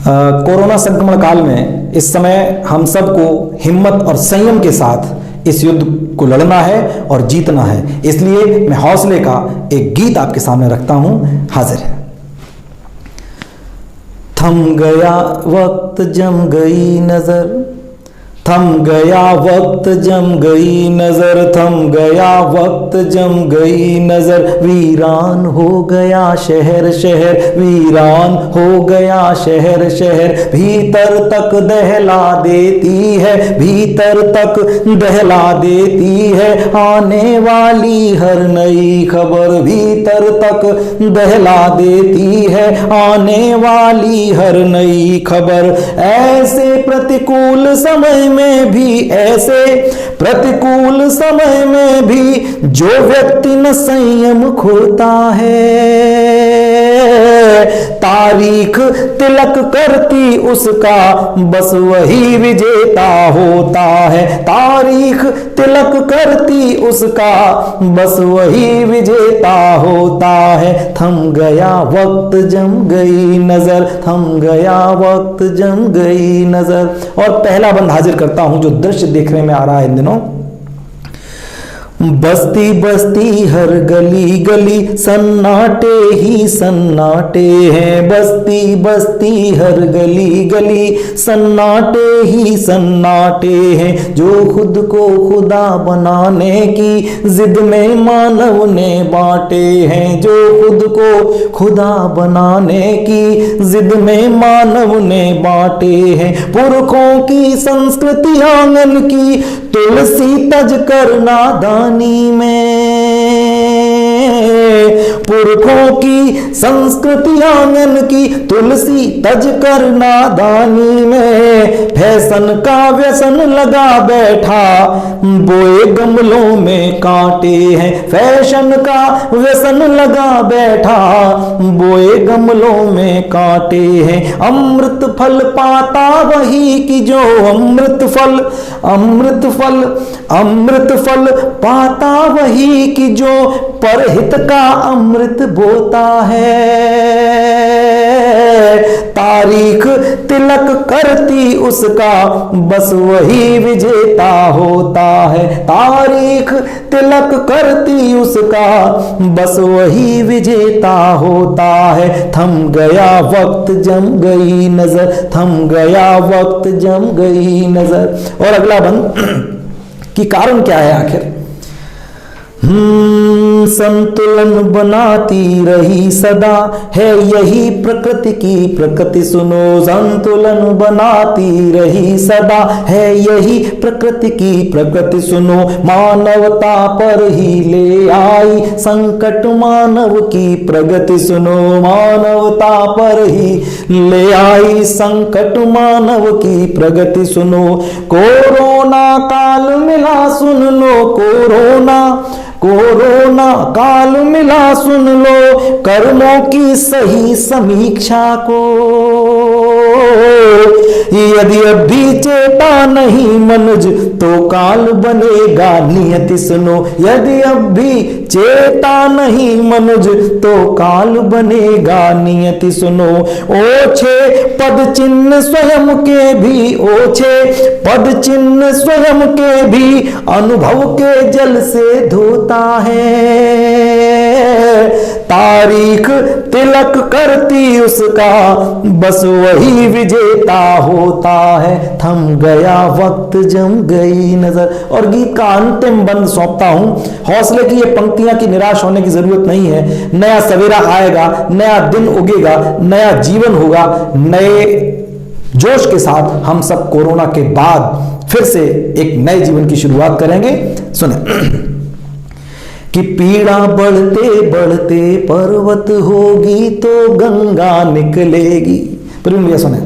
Corona संक्रमण काल में इस समय हम सबको हिम्मत और संयम के साथ इस युद्ध को लड़ना है और जीतना है। इसलिए मैं हौसले का एक गीत आपके सामने रखता हूं, हाजिर है। थम गया वक्त जम गई नजर, थम गया वक्त जम गई नजर, थम गया वक्त जम गई नजर, वीरान हो गया शहर शहर, वीरान हो गया शहर शहर, भीतर तक दहला देती है, भीतर तक दहला देती है आने वाली हर नई खबर, भीतर तक दहला देती है आने वाली हर नई खबर। ऐसे प्रतिकूल समय में भी, ऐसे प्रतिकूल समय में भी जो व्यक्ति न संयम खोता है, तारीख तिलक करती उसका बस वही विजेता होता है, तारीख तिलक करती उसका बस वही विजेता होता है। थम गया वक्त जम गई नजर, थम गया वक्त जम गई नजर। और पहला बंद हाजिर करता हूं जो दृश्य देखने में आ रहा है इन दिनों। बस्ती बस्ती हर गली गली सन्नाटे ही सन्नाटे हैं, बस्ती बस्ती हर गली गली सन्नाटे ही सन्नाटे हैं, जो खुद को खुदा बनाने की जिद में मानव ने बांटे हैं, जो खुद को खुदा बनाने की जिद में मानव ने बांटे हैं। पुरखों की संस्कृति आंगन की तुलसी तज कर नादानी में, पुरखों की संस्कृति आंगन की तुलसी तज कर नादानी में, फैशन का व्यसन लगा बैठा बोए गमलों में कांटे हैं, फैशन का व्यसन लगा बैठा बोए गमलों में कांटे हैं। अमृत फल पाता वही कि जो अमृत फल, अमृत फल, अमृत फल पाता वही कि जो परहित का अमृत बोता है, तारीख तिलक करती उसका बस वही विजेता होता है, तारीख तिलक करती उसका बस वही विजेता होता है। थम गया वक्त जम गई नजर, थम गया वक्त जम गई नजर। और अगला बंद कि कारण क्या है आखिर। संतुलन बनाती रही सदा है यही प्रकृति की प्रकृति सुनो, संतुलन बनाती रही सदा है यही प्रकृति की प्रकृति सुनो, मानवता पर ही ले आई संकट मानव की प्रगति सुनो, मानवता पर ही ले आई संकट मानव की प्रगति सुनो। कोरोना काल मिला सुन लो, कोरोना कोरोना काल मिला सुन लो, कर्मों की सही समीक्षा को, यदि अभी चेता नहीं मनुज तो काल बनेगा नियति सुनो, यदि अभी चेता नहीं मनुज तो काल बनेगा नियति सुनो। ओछे पद चिन्ह स्वयं के भी, ओछे पद चिन्ह स्वयं के भी अनुभव के जल से धोता है, तारीख तिलक करती उसका बस वही विजेता होता है। थम गया वक्त जम गई नजर। और गीत का अंतिम बंद सौंपता हूं। हौसले की ये पंक्तियां कि निराश होने की जरूरत नहीं है, नया सवेरा आएगा, नया दिन उगेगा, नया जीवन होगा, नए जोश के साथ हम सब कोरोना के बाद फिर से एक नए जीवन की शुरुआत करेंगे। सुने कि पीड़ा बढ़ते बढ़ते पर्वत होगी तो गंगा निकलेगी। प्रेम भैया सुने,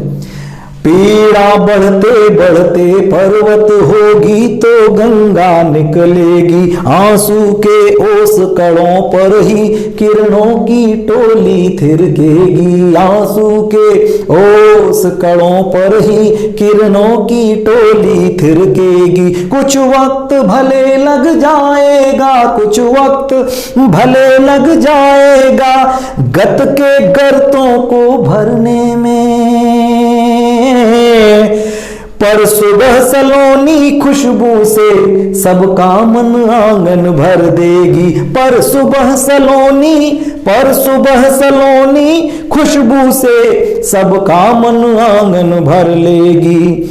पीड़ा बढ़ते बढ़ते पर्वत होगी तो गंगा निकलेगी, आंसू के ओस कणों पर ही किरणों की टोली थिरकेगी, आंसू के ओस कणों पर ही किरणों की टोली थिरकेगी। कुछ वक्त भले लग जाएगा, कुछ वक्त भले लग जाएगा गत के गर्तों को भरने में, पर सुबह सलोनी खुशबू से सबका मन आंगन भर देगी। पर सुबह सलोनी खुशबू से सबका मन आंगन भर लेगी।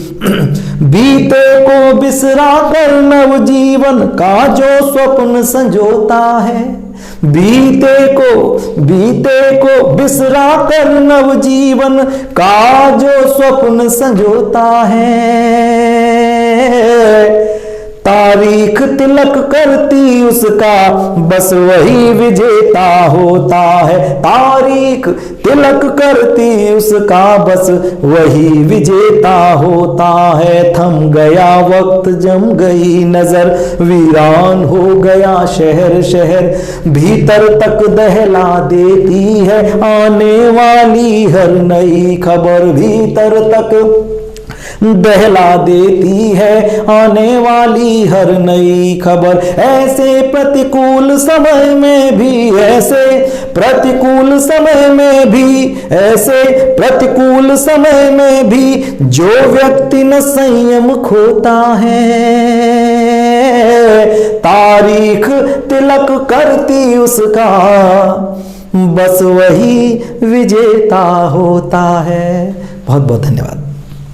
बीते को बिसरा कर नवजीवन का जो स्वप्न संजोता है, बीते को बिसरा कर नवजीवन का जो स्वप्न संजोता है। तारीख तिलक करती उसका बस वही विजेता होता है। तारीख तिलक करती उसका बस वही विजेता होता है। थम गया वक्त जम गई नजर, वीरान हो गया शहर शहर, भीतर तक दहला देती है आने वाली हर नई खबर। भीतर तक दहला देती है आने वाली हर नई खबर। ऐसे प्रतिकूल समय में भी, ऐसे प्रतिकूल समय में भी जो व्यक्ति न संयम खोता है, तारीख तिलक करती उसका बस वही विजेता होता है। बहुत बहुत धन्यवाद।